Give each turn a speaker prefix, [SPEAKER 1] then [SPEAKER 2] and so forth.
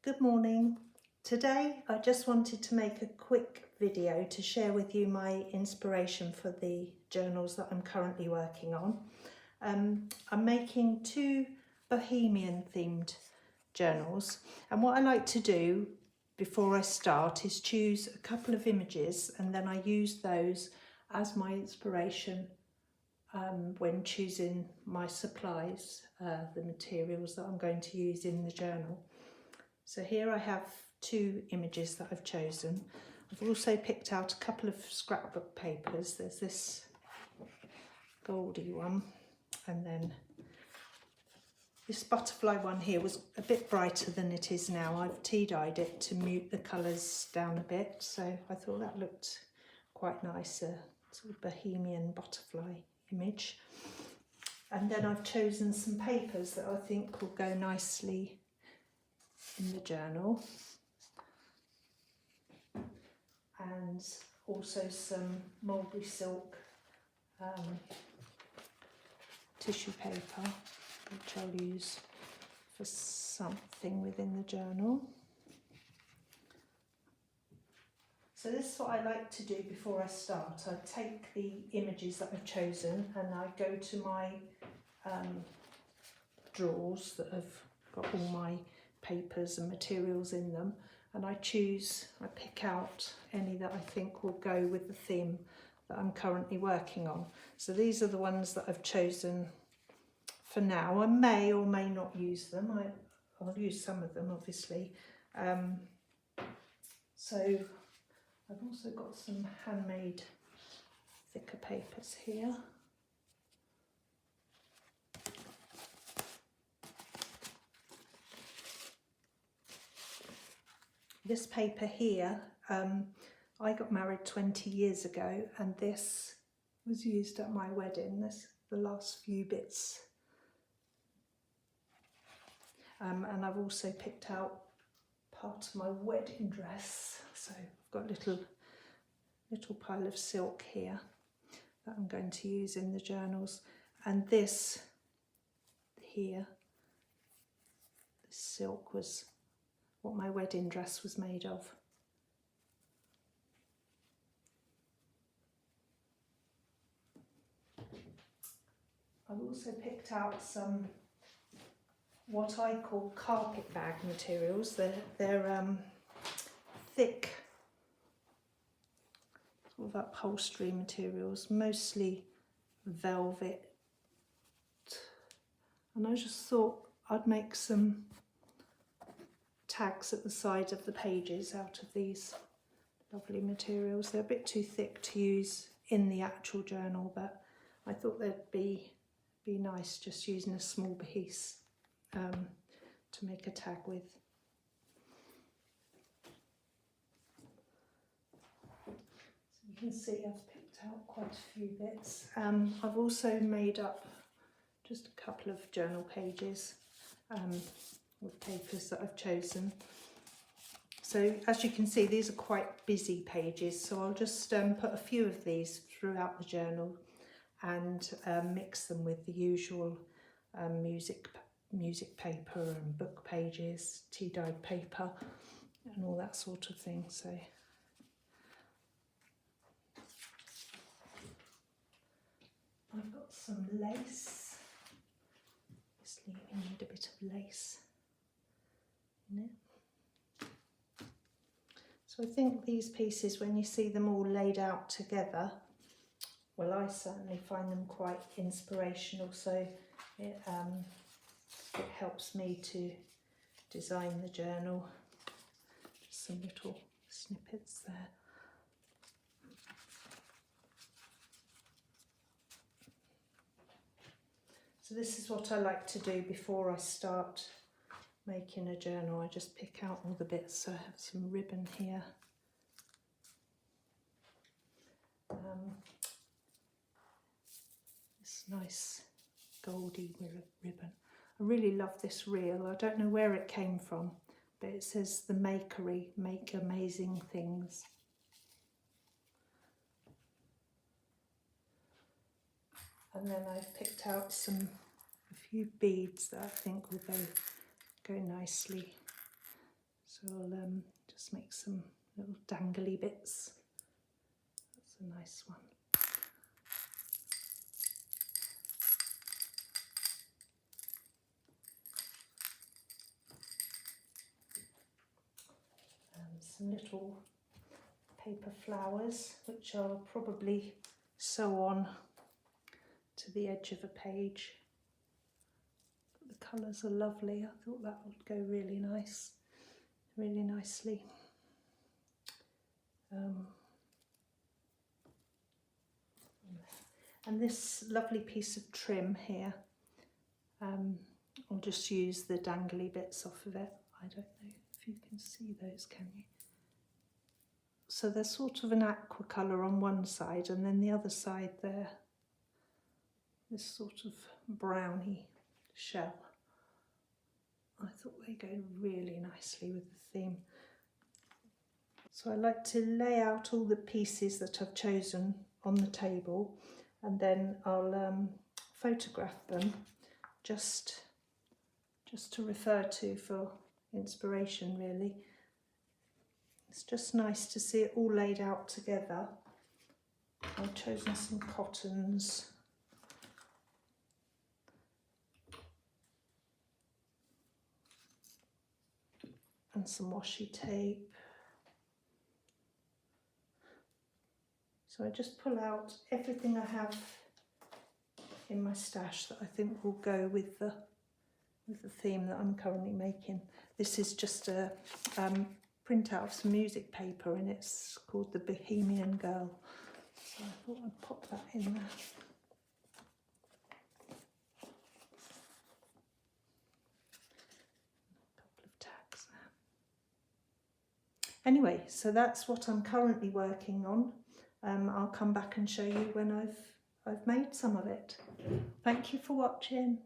[SPEAKER 1] Good morning. Today I just wanted to make a quick video to share with you my inspiration for the journals that I'm currently working on. I'm making two Bohemian themed journals, and what I like to do before I start is choose a couple of images, and then I use those as my inspiration when choosing my supplies, the materials that I'm going to use in the journal. So here I have two images that I've chosen. I've also picked out a couple of scrapbook papers. There's this goldy one, and then this butterfly one here was a bit brighter than it is now. I've tea-dyed it to mute the colours down a bit, so I thought that looked quite nice, a sort of Bohemian butterfly image. And then I've chosen some papers that I think will go nicely in the journal, and also some mulberry silk tissue paper, which I'll use for something within the journal. So this is what I like to do before I start. I take the images that I've chosen and I go to my drawers that have got all my papers and materials in them, and I pick out any that I think will go with the theme that I'm currently working on. So these are the ones that I've chosen for now. I may or may not use them. I'll use some of them, obviously. So I've also got some handmade thicker papers here. This paper here, I got married 20 years ago, and this was used at my wedding. This the last few bits. And I've also picked out part of my wedding dress. So I've got a little pile of silk here that I'm going to use in the journals. And this here, this silk was what my wedding dress was made of. I've also picked out some what I call carpet bag materials. They're thick sort of upholstery materials, mostly velvet. And I just thought I'd make some tags at the side of the pages out of these lovely materials. They're a bit too thick to use in the actual journal, but I thought they'd be nice just using a small piece to make a tag with. So you can see I've picked out quite a few bits. I've also made up just a couple of journal pages with papers that I've chosen. So as you can see, these are quite busy pages, so I'll just put a few of these throughout the journal and mix them with the usual music paper and book pages, tea-dyed paper and all that sort of thing. So I've got some lace. Obviously we need a bit of lace in it. So I think these pieces, when you see them all laid out together, well, I certainly find them quite inspirational, so it helps me to design the journal. Just some little snippets there. So this is what I like to do before I start making a journal. I just pick out all the bits. So I have some ribbon here. This nice goldy ribbon. I really love this reel. I don't know where it came from, but it says the Makery, make amazing things. And then I've picked out a few beads that I think will go nicely So I'll just make some little dangly bits. That's a nice one. Some little paper flowers, which I'll probably sew on to the edge of a page. But the colours are lovely. I thought that would go really nicely. And this lovely piece of trim here, I'll just use the dangly bits off of it. I don't know if you can see those, can you? So they're sort of an aqua colour on one side, and then the other side there, this sort of browny shell. I thought they go really nicely with the theme. So I like to lay out all the pieces that I've chosen on the table, and then I'll photograph them just to refer to for inspiration, really. It's just nice to see it all laid out together. I've chosen some cottons. And some washi tape. So I just pull out everything I have in my stash that I think will go with the theme that I'm currently making. This is just a print out of some music paper, and it's called the Bohemian Girl. So I thought I'd pop that in there. A couple of tags there. Anyway, so that's what I'm currently working on. I'll come back and show you when I've made some of it. Thank you for watching.